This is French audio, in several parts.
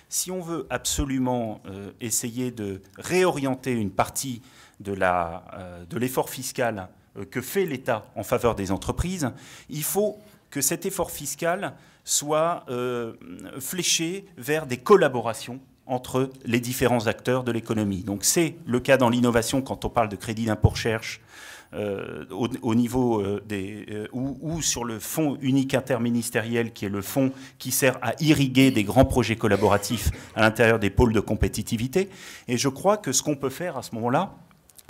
Si on veut absolument essayer de réorienter une partie de l'effort fiscal que fait l'État en faveur des entreprises, il faut que cet effort fiscal soit fléché vers des collaborations entre les différents acteurs de l'économie. Donc c'est le cas dans l'innovation quand on parle de crédit d'impôt recherche, au niveau ou sur le fonds unique interministériel, qui est le fonds qui sert à irriguer des grands projets collaboratifs à l'intérieur des pôles de compétitivité. Et je crois que ce qu'on peut faire à ce moment-là,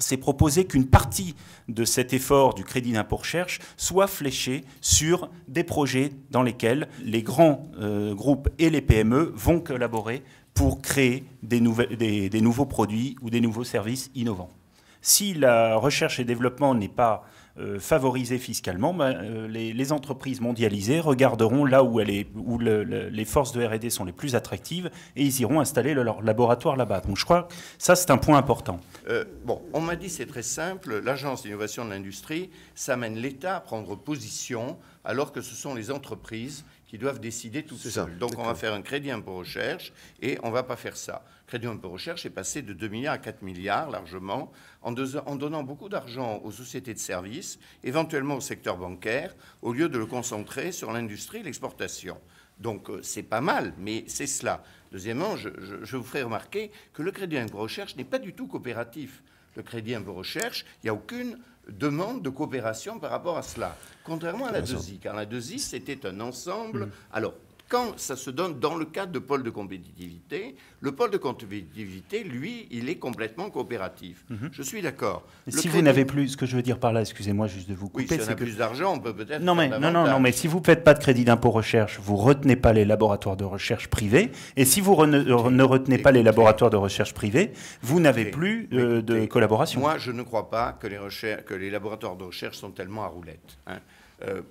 c'est proposer qu'une partie de cet effort du crédit d'impôt recherche soit fléchée sur des projets dans lesquels les grands groupes et les PME vont collaborer pour créer des nouveaux produits ou des nouveaux services innovants. Si la recherche et développement n'est pas favorisée fiscalement, les entreprises mondialisées regarderont là où les forces de R&D sont les plus attractives et ils iront installer leur laboratoire là-bas. Donc je crois que ça, c'est un point important. Bon, on m'a dit c'est très simple, l'Agence d'innovation de l'industrie, ça amène l'État à prendre position alors que ce sont les entreprises qui doivent décider tout seules. Donc on va faire un crédit impôt recherche et on ne va pas faire ça. Le crédit impôt recherche est passé de 2 milliards à 4 milliards largement en donnant beaucoup d'argent aux sociétés de services, éventuellement au secteur bancaire, au lieu de le concentrer sur l'industrie et l'exportation. Donc c'est pas mal, mais c'est cela. Deuxièmement, je vous ferai remarquer que le crédit impôt recherche n'est pas du tout coopératif. Le crédit impôt recherche, il n'y a aucune demande de coopération par rapport à cela. Contrairement à la DESI, car la DESI, c'était un ensemble. Alors, quand ça se donne dans le cadre de pôle de compétitivité, le pôle de compétitivité, lui, il est complètement coopératif. Je suis d'accord. Si vous n'avez plus, ce que je veux dire par là, excusez-moi juste de vous couper. Oui, si on a plus d'argent, on peut peut-être non, mais si vous ne faites pas de crédit d'impôt recherche, vous ne retenez pas les laboratoires de recherche privés. Et si vous ne retenez pas les laboratoires de recherche privés, vous n'avez plus de collaboration. Moi, je ne crois pas que les laboratoires de recherche sont tellement à roulettes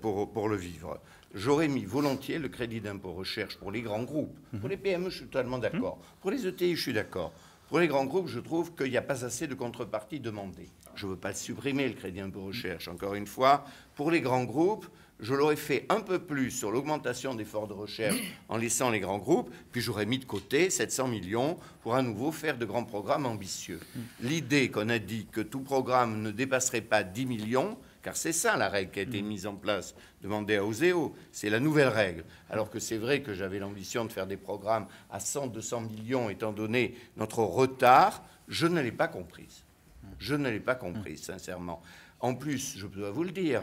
pour le vivre. J'aurais mis volontiers le crédit d'impôt recherche pour les grands groupes. Pour les PME, je suis totalement d'accord. Pour les ETI, je suis d'accord. Pour les grands groupes, je trouve qu'il n'y a pas assez de contrepartie demandée. Je ne veux pas supprimer, le crédit d'impôt recherche. Encore une fois, pour les grands groupes, je l'aurais fait un peu plus sur l'augmentation d'efforts de recherche en laissant les grands groupes, puis j'aurais mis de côté 700 millions pour à nouveau faire de grands programmes ambitieux. L'idée qu'on a dit que tout programme ne dépasserait pas 10 millions, car c'est ça la règle qui a été mise en place, demandée à Oseo, c'est la nouvelle règle. Alors que c'est vrai que j'avais l'ambition de faire des programmes à 100, 200 millions, étant donné notre retard, je ne l'ai pas comprise. Je ne l'ai pas comprise, sincèrement. En plus, je dois vous le dire,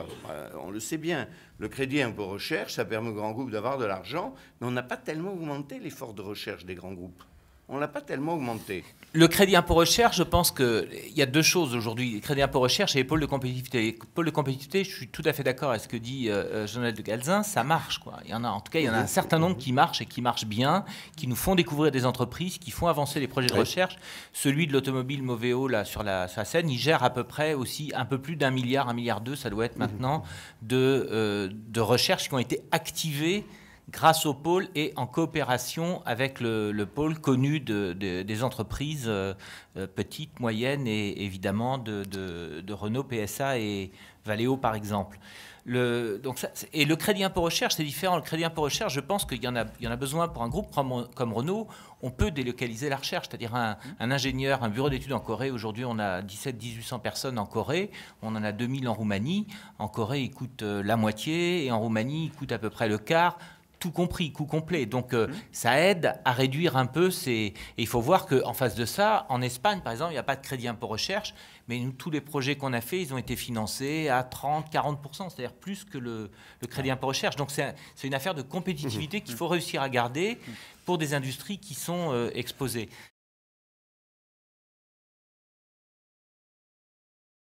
on le sait bien, le crédit impôt recherche, ça permet aux grands groupes d'avoir de l'argent, mais on n'a pas tellement augmenté l'effort de recherche des grands groupes. On ne l'a pas tellement augmenté. Le crédit impôt recherche, je pense qu'il y a deux choses aujourd'hui. Le crédit impôt recherche et les pôles de compétitivité. Les pôles de compétitivité, je suis tout à fait d'accord avec ce que dit Jonathan de Galzin, ça marche, quoi. Il y en a, en tout cas, il y en a un certain nombre qui marchent et qui marchent bien, qui nous font découvrir des entreprises, qui font avancer les projets de recherche. Celui de l'automobile Moveo, là, sur la scène, il gère à peu près aussi un peu plus d'1 milliard, 1,2 milliard, ça doit être maintenant, de recherches qui ont été activées grâce au pôle et en coopération avec le pôle connu des entreprises petites, moyennes et évidemment de Renault, PSA et Valeo par exemple. Et le crédit impôt recherche, c'est différent. Le crédit impôt recherche, je pense qu'il y en a besoin pour un groupe comme Renault. On peut délocaliser la recherche, c'est-à-dire un ingénieur, un bureau d'études en Corée. Aujourd'hui, on a 1700-1800 personnes en Corée. On en a 2000 en Roumanie. En Corée, il coûte la moitié et en Roumanie, il coûte à peu près le quart. Tout compris, coût complet. Donc, ça aide à réduire un peu et il faut voir qu'en face de ça, en Espagne, par exemple, il n'y a pas de crédit impôt recherche, mais nous, tous les projets qu'on a faits, ils ont été financés à 30-40%, c'est-à-dire plus que le crédit impôt recherche. Donc, c'est une affaire de compétitivité qu'il faut réussir à garder pour des industries qui sont exposées.